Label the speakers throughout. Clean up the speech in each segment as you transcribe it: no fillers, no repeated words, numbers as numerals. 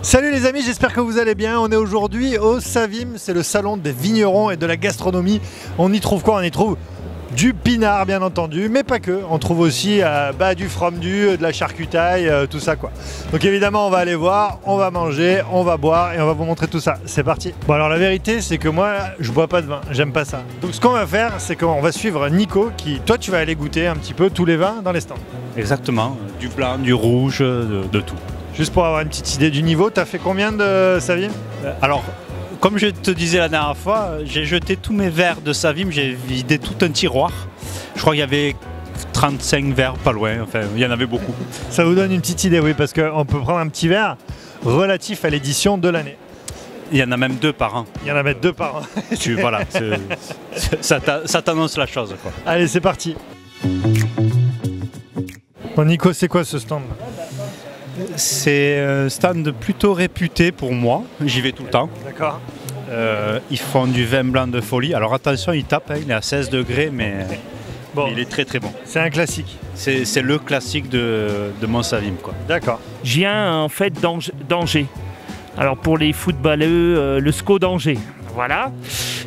Speaker 1: Salut les amis, j'espère que vous allez bien. On est aujourd'hui au Savim, c'est le salon des vignerons et de la gastronomie. On y trouve quoi? On y trouve du pinard bien entendu, mais pas que. On trouve aussi du fromedu, de la charcutaille, tout ça quoi. Donc évidemment on va aller voir, on va manger, on va boire et on va vous montrer tout ça. C'est parti. Bon alors la vérité c'est que moi je bois pas de vin, j'aime pas ça. Donc ce qu'on va faire c'est qu'on va suivre Nico qui, toi tu vas aller goûter un petit peu tous les vins dans les stands.
Speaker 2: Exactement, du blanc, du rouge, de tout.
Speaker 1: Juste pour avoir une petite idée du niveau, t'as fait combien de Savim?
Speaker 2: Alors, comme je te disais la dernière fois, j'ai jeté tous mes verres de Savim, j'ai vidé tout un tiroir. Je crois qu'il y avait 35 verres, pas loin, enfin, il y en avait beaucoup.
Speaker 1: Ça vous donne une petite idée, oui, parce qu'on peut prendre un petit verre relatif à l'édition de l'année.
Speaker 2: Il y en a même 2 par an.
Speaker 1: Il y en a même 2 par an.
Speaker 2: Voilà, ça t'annonce la chose, quoi.
Speaker 1: Allez, c'est parti. Bon, Nico, c'est quoi ce stand?
Speaker 2: C'est un stand plutôt réputé pour moi, j'y vais tout le temps.
Speaker 1: D'accord.
Speaker 2: Ils font du vin blanc de folie. Alors attention, il tape, il est à 16 degrés, mais
Speaker 1: bon,
Speaker 2: il est très très bon.
Speaker 1: C'est un classique.
Speaker 2: C'est le classique de mon Savim, quoi.
Speaker 1: D'accord.
Speaker 3: Je viens en fait d'Angers. Alors pour les footballeux, le SCO d'Angers. Voilà.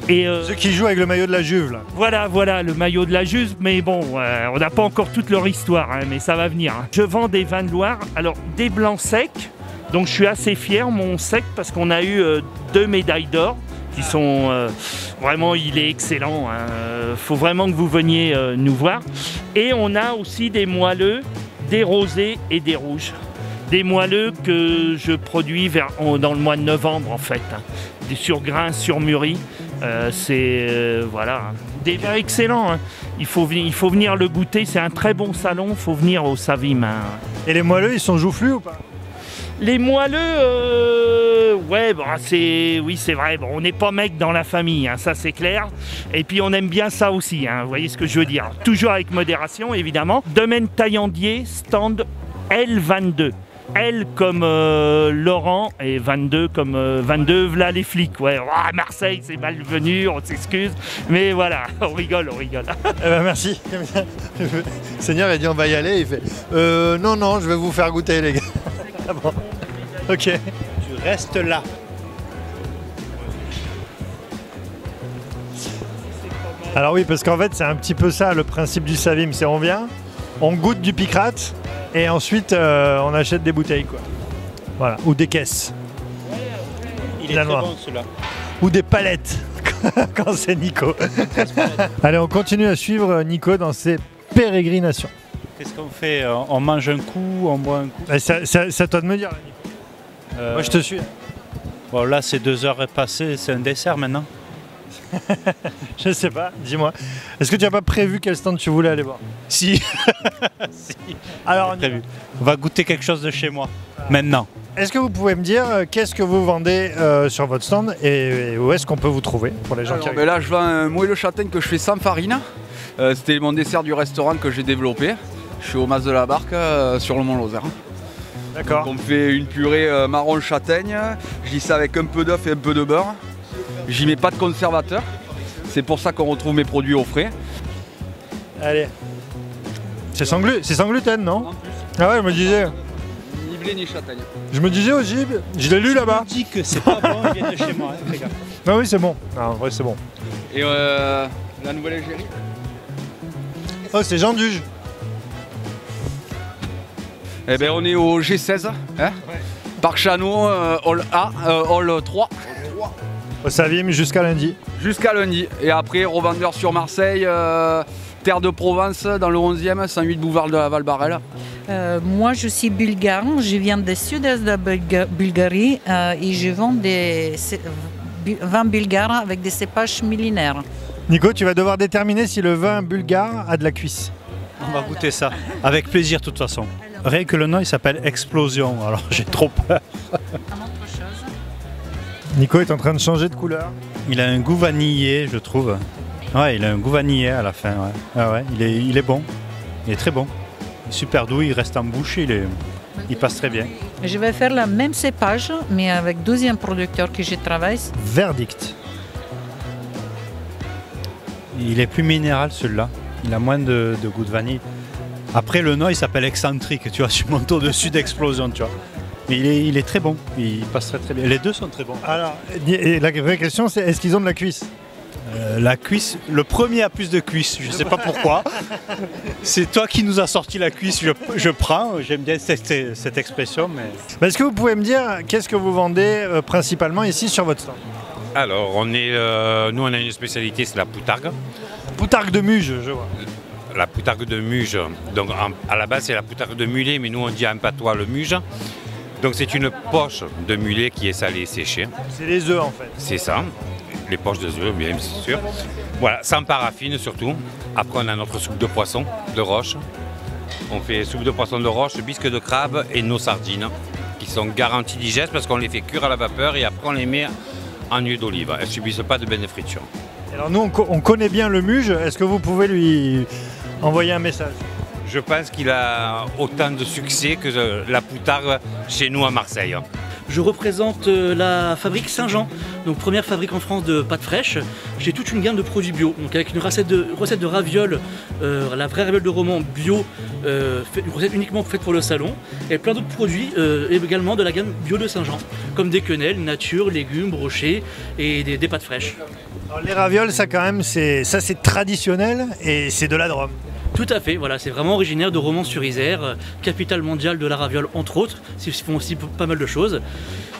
Speaker 3: Et
Speaker 1: ceux qui jouent avec le maillot de la Juve là.
Speaker 3: Voilà, le maillot de la Juve, mais bon, on n'a pas encore toute leur histoire, hein, mais ça va venir. Hein. Je vends des vins de Loire, alors des blancs secs, donc je suis assez fier, mon sec, parce qu'on a eu 2 médailles d'or, qui sont vraiment, il est excellent, hein. Faut vraiment que vous veniez nous voir. Et on a aussi des moelleux, des rosés et des rouges. Des moelleux que je produis dans le mois de novembre en fait, hein. Des surgrains, surmûris, voilà, hein. Des vins excellents, hein. Il faut venir le goûter, c'est un très bon salon, il faut venir au Savim, hein.
Speaker 1: Et les moelleux, ils sont joufflus ou pas?
Speaker 3: Les moelleux, ouais, bon, oui c'est vrai, bon, on n'est pas mec dans la famille, hein, ça c'est clair. Et puis on aime bien ça aussi, hein, vous voyez ce que je veux dire. Toujours avec modération évidemment. Domaine Taillandier, stand L22. L comme Laurent et 22 comme 22, voilà les flics. Ouais, oh, Marseille c'est malvenu, on s'excuse, mais voilà, on rigole.
Speaker 1: Eh ben merci. Le Seigneur a dit on va y aller, il fait non, je vais vous faire goûter les gars. Ah bon. Ok.
Speaker 2: Tu restes là.
Speaker 1: Alors oui, parce qu'en fait c'est un petit peu ça le principe du Savim, c'est on vient, on goûte du picrate. Et ensuite, on achète des bouteilles, quoi. Voilà, ou des caisses.
Speaker 2: Il est très bon celui-là.
Speaker 1: Ou des palettes, quand c'est Nico. Allez, on continue à suivre Nico dans ses pérégrinations.
Speaker 2: Qu'est-ce qu'on fait? On mange un coup, on boit un coup?
Speaker 1: C'est à toi de me dire, Nico. Moi, je te suis.
Speaker 2: Bon, là, c'est 2 heures passées, c'est un dessert maintenant.
Speaker 1: Je sais pas, dis-moi. Est-ce que tu n'as pas prévu quel stand tu voulais aller voir?
Speaker 2: Si. Si.
Speaker 1: Alors,
Speaker 2: on va goûter quelque chose de chez moi, maintenant.
Speaker 1: Est-ce que vous pouvez me dire qu'est-ce que vous vendez sur votre stand et où est-ce qu'on peut vous trouver pour les gens qui regardent?
Speaker 4: Là, je vends un moelleux châtaigne que je fais sans farine. C'était mon dessert du restaurant que j'ai développé. Je suis au Mas de la Barque sur le Mont-Lozère.
Speaker 1: D'accord.
Speaker 4: On fait une purée marron châtaigne. Je dis ça avec un peu d'œuf et un peu de beurre. J'y mets pas de conservateur. C'est pour ça qu'on retrouve mes produits au frais.
Speaker 1: Allez. C'est sans gluten, non?
Speaker 4: En plus.
Speaker 1: Ah ouais, je me disais.
Speaker 4: Ni blé ni châtaigne.
Speaker 1: Je me disais aussi, je l'ai lu là-bas.
Speaker 2: Je dis que c'est pas bon, il vient de chez moi, hein, les gars.
Speaker 1: Ah oui, c'est bon. Ah, en vrai, c'est bon.
Speaker 4: Et la nouvelle égérie.
Speaker 1: Oh, c'est Jean Duge.
Speaker 4: Eh ben, on est au G16. Hein, Parc Chano, Hall A, Hall 3.
Speaker 1: Au Savim jusqu'à lundi.
Speaker 4: Jusqu'à lundi. Et après, revendeur sur Marseille, Terre de Provence, dans le 11e, 108 boulevard de la Val-Barrel.
Speaker 5: Moi, je suis bulgare. Je viens du sud-est de la Bulgarie et je vends des vins bulgares avec des cépages millénaires.
Speaker 1: Nico, tu vas devoir déterminer si le vin bulgare a de la cuisse.
Speaker 2: On va goûter ça, avec plaisir de toute façon. Rien que le nom, il s'appelle Explosion, alors j'ai trop peur.
Speaker 1: Nico est en train de changer de couleur.
Speaker 2: Il a un goût vanillé, je trouve. Ouais, il a un goût vanillé à la fin, ouais. Ah ouais, il est bon. Il est très bon. Il est super doux, il reste en bouche, il passe très bien.
Speaker 5: Je vais faire le même cépage, mais avec deuxième producteur que je travaille.
Speaker 1: Verdict.
Speaker 2: Il est plus minéral celui-là. Il a moins de goût de vanille. Après, le nom, il s'appelle Excentrique, tu vois. Je monte au-dessus d'Explosion, tu vois. Mais il est très bon, il passe très bien. Les deux sont très bons.
Speaker 1: Alors, et la vraie question, c'est est-ce qu'ils ont de la cuisse?
Speaker 2: La cuisse, le premier a plus de cuisse, je ne sais pas pourquoi. C'est toi qui nous as sorti la cuisse, je prends, j'aime bien cette expression. Mais...
Speaker 1: Est-ce que vous pouvez me dire qu'est-ce que vous vendez principalement ici sur votre stand?
Speaker 6: Alors, nous on a une spécialité, c'est la poutargue.
Speaker 1: Poutargue de Muge, je vois.
Speaker 6: La poutargue de Muge, donc à la base c'est la poutargue de mulet, mais nous on dit en patois le Muge. Donc c'est une poche de mulet qui est salée et séchée.
Speaker 1: C'est les œufs en fait.
Speaker 6: C'est ça, les poches de œufs, bien sûr. Voilà, sans paraffine surtout. Après on a notre soupe de poisson de roche. On fait soupe de poisson de roche, bisque de crabe et nos sardines, qui sont garanties digestes parce qu'on les fait cuire à la vapeur et après on les met en huile d'olive. Elles ne subissent pas de bain de friture.
Speaker 1: Alors nous on connaît bien le Muge, est-ce que vous pouvez lui envoyer un message?
Speaker 6: Je pense qu'il a autant de succès que la poutargue chez nous à Marseille.
Speaker 7: Je représente la fabrique Saint-Jean, donc première fabrique en France de pâtes fraîches. J'ai toute une gamme de produits bio, donc avec une recette de ravioles, la vraie raviole de Romans bio, une recette uniquement faite pour le salon, et plein d'autres produits également de la gamme bio de Saint-Jean, comme des quenelles, nature, légumes, brochets et des pâtes fraîches.
Speaker 1: Alors, les ravioles, ça quand même, c'est traditionnel et c'est de la Drôme.
Speaker 7: Tout à fait, voilà, c'est vraiment originaire de Romans-sur-Isère, capitale mondiale de la raviole entre autres, ils font aussi pas mal de choses,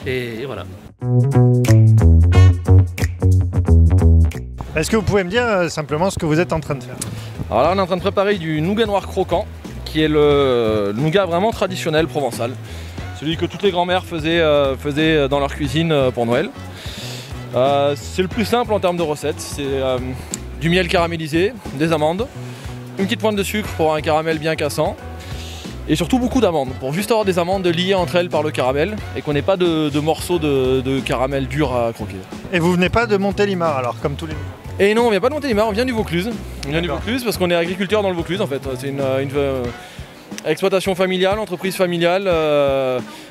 Speaker 7: et voilà.
Speaker 1: Est-ce que vous pouvez me dire simplement ce que vous êtes en train de faire?
Speaker 8: Alors là on est en train de préparer du nougat noir croquant, qui est le nougat vraiment traditionnel provençal, celui que toutes les grand-mères faisaient dans leur cuisine pour Noël. C'est le plus simple en termes de recettes, c'est du miel caramélisé, des amandes, une petite pointe de sucre pour un caramel bien cassant et surtout beaucoup d'amandes pour juste avoir des amandes liées entre elles par le caramel et qu'on n'ait pas de morceaux de caramel dur à croquer.
Speaker 1: Et vous venez pas de Montélimar alors, comme tous les...
Speaker 8: Et non, on vient pas de Montélimar, on vient du Vaucluse. On vient du Vaucluse parce qu'on est agriculteur dans le Vaucluse en fait. C'est une exploitation familiale, entreprise familiale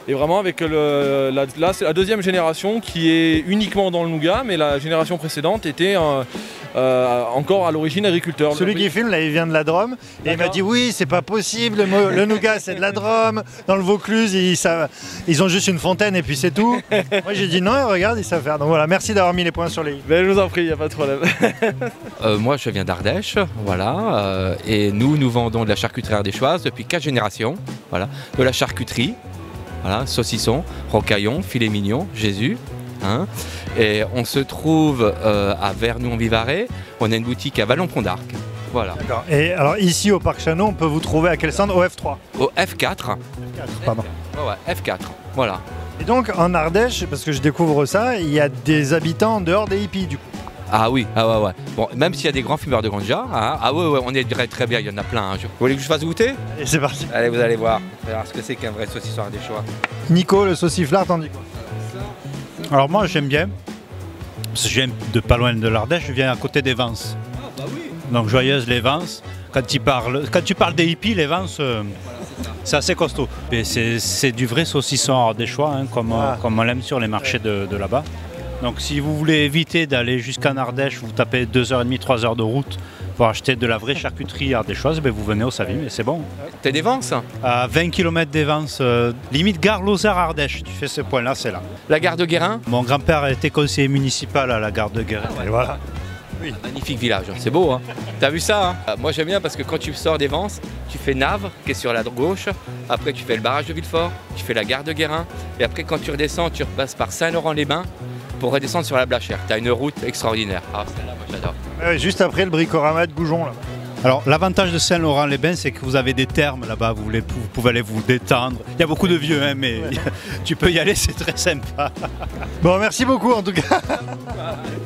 Speaker 8: et vraiment avec là c'est la deuxième génération qui est uniquement dans le nougat, mais la génération précédente était encore à l'origine agriculteur.
Speaker 1: Celui qui filme là, il vient de la Drôme et il m'a dit oui, c'est pas possible, le nougat c'est de la Drôme, dans le Vaucluse ils ont juste une fontaine et puis c'est tout. Moi j'ai dit non, regarde, ils savent faire. Donc voilà, merci d'avoir mis les points sur les i.
Speaker 8: Ben, je vous en prie, il n'y a pas de problème.
Speaker 9: Moi je viens d'Ardèche, voilà, et nous vendons de la charcuterie ardéchoise depuis 4 générations, voilà, de la charcuterie, voilà, saucisson, rocaillon, filet mignon, Jésus. Hein, et on se trouve à Vernon-Vivarais, on a une boutique à Vallon-Pont d'Arc. Voilà.
Speaker 1: D'accord. Et alors ici au Parc Chano, on peut vous trouver à quel stand? Au F3?
Speaker 9: Au F4.
Speaker 1: F4, pardon.
Speaker 9: Ouais, F4, voilà.
Speaker 1: Et donc en Ardèche, parce que je découvre ça, il y a des habitants en dehors des hippies du coup.
Speaker 9: Ah oui, ah ouais. Bon, même s'il y a des grands fumeurs de ganja, hein, ah ouais, on est très bien, il y en a plein. Hein. Vous voulez que je fasse goûter?
Speaker 1: Et c'est parti.
Speaker 9: Allez, vous allez voir. Vous allez voir ce que c'est qu'un vrai saucisson ardéchois.
Speaker 1: Nico, le sauciflard, t'en dis quoi?
Speaker 2: Alors moi j'aime bien, parce que je viens de pas loin de l'Ardèche, je viens à côté des Vences.
Speaker 8: Ah bah oui.
Speaker 2: Donc joyeuse les Vences. Quand tu parles des hippies, les Vences, c'est assez costaud. Et c'est du vrai saucisson ardéchois, hein, comme on l'aime sur les marchés de là-bas. Donc si vous voulez éviter d'aller jusqu'en Ardèche, vous tapez 2h30, 3h de route pour acheter de la vraie charcuterie ardéchoise, ben vous venez au Savim et c'est bon.
Speaker 9: T'es des Vences?
Speaker 2: À 20 km des Vences, limite gare Lozère-Ardèche, tu fais ce point-là, c'est là.
Speaker 9: La gare de Guérin?
Speaker 2: Mon grand-père était conseiller municipal à la gare de Guérin.
Speaker 1: Et voilà.
Speaker 9: Oui. Magnifique village, c'est beau, hein. T'as vu ça, hein? Moi j'aime bien parce que quand tu sors des Vences, tu fais Naves, qui est sur la gauche, après tu fais le barrage de Villefort, tu fais la gare de Guérin, et après quand tu redescends, tu repasses par Saint-Laurent-les-Bains pour redescendre sur la Blachère. T'as une route extraordinaire. Ah, celle-là, moi j'adore.
Speaker 1: Ouais, juste après le bricorama de Goujon là.
Speaker 2: Alors l'avantage de Saint-Laurent-les-Bains, c'est que vous avez des thermes là-bas, vous pouvez aller vous détendre. Il y a beaucoup de vieux, hein, mais tu peux y aller, c'est très sympa.
Speaker 1: Bon, merci beaucoup en tout cas.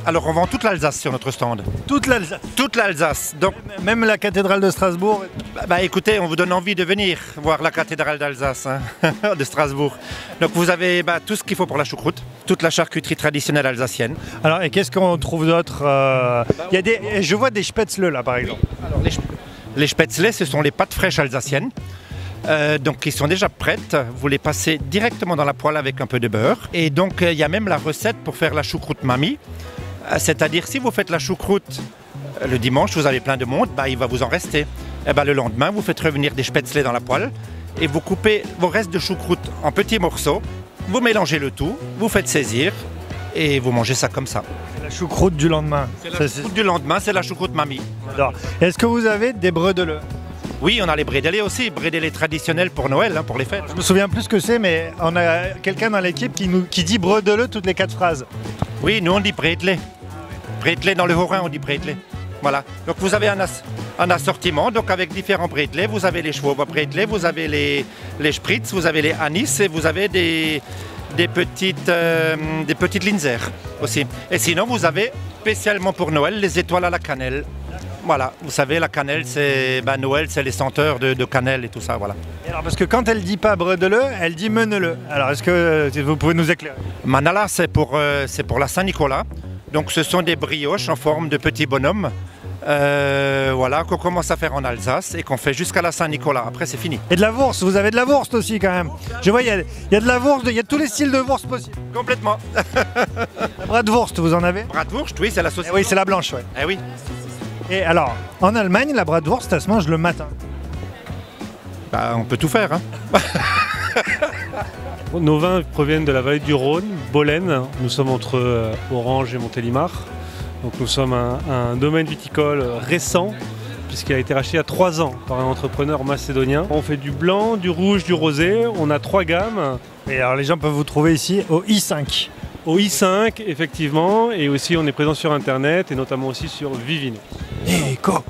Speaker 10: Alors on vend toute l'Alsace sur notre stand.
Speaker 1: Toute l'Alsace.
Speaker 10: Toute l'Alsace. Donc,
Speaker 1: Même la cathédrale de Strasbourg.
Speaker 10: bah écoutez, on vous donne envie de venir voir la cathédrale d'Alsace, hein, de Strasbourg. Donc vous avez tout ce qu'il faut pour la choucroute, toute la charcuterie traditionnelle alsacienne.
Speaker 1: Alors et qu'est-ce qu'on trouve d'autre? Il y a je vois des spätzle là par exemple.
Speaker 10: Alors, les spätzle, ce sont les pâtes fraîches alsaciennes. Donc qui sont déjà prêtes, vous les passez directement dans la poêle avec un peu de beurre. Et donc il y a même la recette pour faire la choucroute mamie. C'est-à-dire si vous faites la choucroute le dimanche, vous avez plein de monde, il va vous en rester. Et le lendemain, vous faites revenir des spätzle dans la poêle et vous coupez vos restes de choucroute en petits morceaux, vous mélangez le tout, vous faites saisir et vous mangez ça comme ça.
Speaker 1: La choucroute du lendemain.
Speaker 10: C'est la choucroute du lendemain, c'est la choucroute mamie.
Speaker 1: J'adore. Est-ce que vous avez des bredelleux?
Speaker 10: Oui, on a les brédélés aussi, brédélés traditionnels pour Noël, hein, pour les fêtes.
Speaker 1: Je me souviens plus ce que c'est, mais on a quelqu'un dans l'équipe qui dit bredelleux toutes les 4 phrases.
Speaker 10: Oui, nous on dit brédelé. Brédelé dans le Haut-Rhin, on dit brédelé. Voilà. Donc vous avez un assortiment, donc avec différents brédelés. Vous avez les chevaux brédelés, vous avez les spritz, vous avez les anis et vous avez des petites linzer aussi. Et sinon, vous avez spécialement pour Noël les étoiles à la cannelle. Voilà, vous savez, la cannelle, c'est Noël, c'est les senteurs de cannelle et tout ça, voilà.
Speaker 1: Et alors, parce que quand elle dit pas bredelleux, elle dit meneleux. Alors, est-ce que vous pouvez nous éclairer?
Speaker 10: Manala, c'est pour la Saint-Nicolas. Donc, ce sont des brioches en forme de petits bonhommes. Voilà, qu'on commence à faire en Alsace et qu'on fait jusqu'à la Saint-Nicolas. Après, c'est fini.
Speaker 1: Et de la wurst, vous avez de la wurst aussi quand même. Je vois, il y a de la wurst, il y a tous les styles de wurst possibles.
Speaker 10: Complètement.
Speaker 1: La bratwurst, vous en avez?
Speaker 10: Bratwurst, oui, c'est la saucisse.
Speaker 1: Oui, c'est la blanche, ouais.
Speaker 10: Eh oui.
Speaker 1: Et alors, en Allemagne, la bratwurst, ça se mange le matin.
Speaker 10: Bah, on peut tout faire, hein.
Speaker 11: Nos vins proviennent de la vallée du Rhône, Bolène. Nous sommes entre Orange et Montélimar. Donc nous sommes un domaine viticole récent, puisqu'il a été racheté il y a 3 ans par un entrepreneur macédonien. On fait du blanc, du rouge, du rosé. On a 3 gammes.
Speaker 1: Et alors les gens peuvent vous trouver ici au I5.
Speaker 11: Au I5, effectivement. Et aussi on est présent sur Internet et notamment aussi sur Vivino.
Speaker 1: Nico.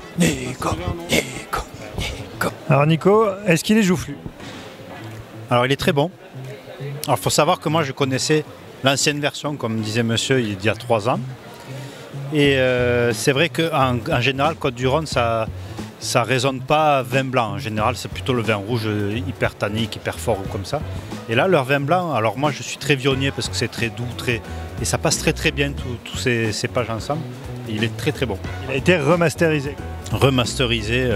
Speaker 1: Alors Nico, est-ce qu'il est joufflu?
Speaker 2: Alors il est très bon. Alors il faut savoir que moi je connaissais l'ancienne version, comme disait monsieur, il y a 3 ans. Et c'est vrai qu'en général, Côtes-du-Rhône, ça résonne pas vin blanc. En général, c'est plutôt le vin rouge hyper tannique, hyper fort ou comme ça. Et là, leur vin blanc, alors moi je suis très viognier parce que c'est très doux, et ça passe très très bien tous ces cépages ensemble. Et il est très très bon.
Speaker 1: Il a été remasterisé.
Speaker 2: Remasterisé,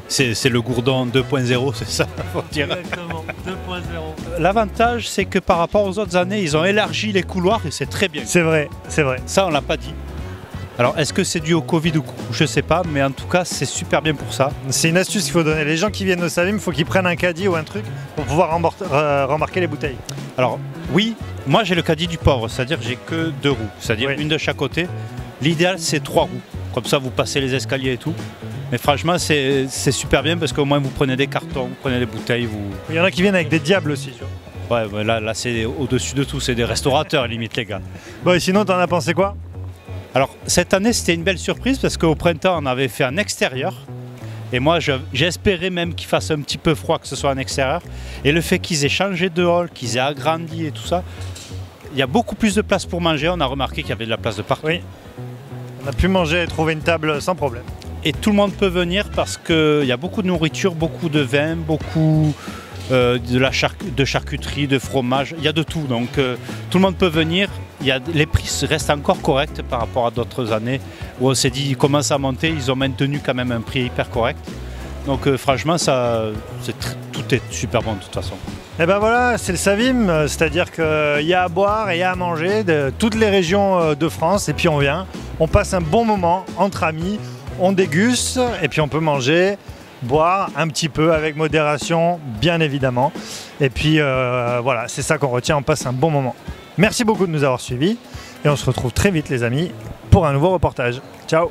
Speaker 2: c'est le Gourdon 2.0, c'est ça, faut dire.
Speaker 11: Exactement, 2.0.
Speaker 2: L'avantage, c'est que par rapport aux autres années, ils ont élargi les couloirs et c'est très bien.
Speaker 1: C'est vrai, c'est vrai.
Speaker 2: Ça, on l'a pas dit. Alors, est-ce que c'est dû au Covid ou je sais pas, mais en tout cas, c'est super bien pour ça.
Speaker 1: C'est une astuce qu'il faut donner. Les gens qui viennent au Savim, il faut qu'ils prennent un caddie ou un truc pour pouvoir rembarquer les bouteilles.
Speaker 2: Alors, oui, moi j'ai le caddie du pauvre, c'est-à-dire que j'ai que 2 roues, c'est-à-dire une de chaque côté. L'idéal, c'est 3 roues. Comme ça, vous passez les escaliers et tout. Mais franchement, c'est super bien parce qu'au moins, vous prenez des cartons, vous prenez des bouteilles.
Speaker 1: Il y en a qui viennent avec des diables aussi.
Speaker 2: Ouais, là c'est au-dessus de tout, c'est des restaurateurs, limite, les gars.
Speaker 1: Bon, et sinon, t'en as pensé quoi?
Speaker 2: Alors, cette année, c'était une belle surprise parce qu'au printemps, on avait fait un extérieur. Et moi, j'espérais même qu'il fasse un petit peu froid, que ce soit en extérieur. Et le fait qu'ils aient changé de hall, qu'ils aient agrandi et tout ça, il y a beaucoup plus de place pour manger. On a remarqué qu'il y avait de la place de partout.
Speaker 1: Oui. On a pu manger et trouver une table sans problème.
Speaker 2: Et tout le monde peut venir parce qu'il y a beaucoup de nourriture, beaucoup de vin, beaucoup de charcuterie, de fromage, il y a de tout. Donc tout le monde peut venir. Les prix restent encore corrects par rapport à d'autres années où on s'est dit qu'ils commencent à monter, ils ont maintenu quand même un prix hyper correct. Donc franchement, tout est super bon de toute façon.
Speaker 1: Et ben voilà, c'est le Savim, c'est-à-dire qu'il y a à boire et il y a à manger de toutes les régions de France. Et puis on vient, on passe un bon moment entre amis, on déguste et puis on peut manger, boire un petit peu avec modération, bien évidemment. Et puis voilà, c'est ça qu'on retient, on passe un bon moment. Merci beaucoup de nous avoir suivis et on se retrouve très vite les amis pour un nouveau reportage. Ciao!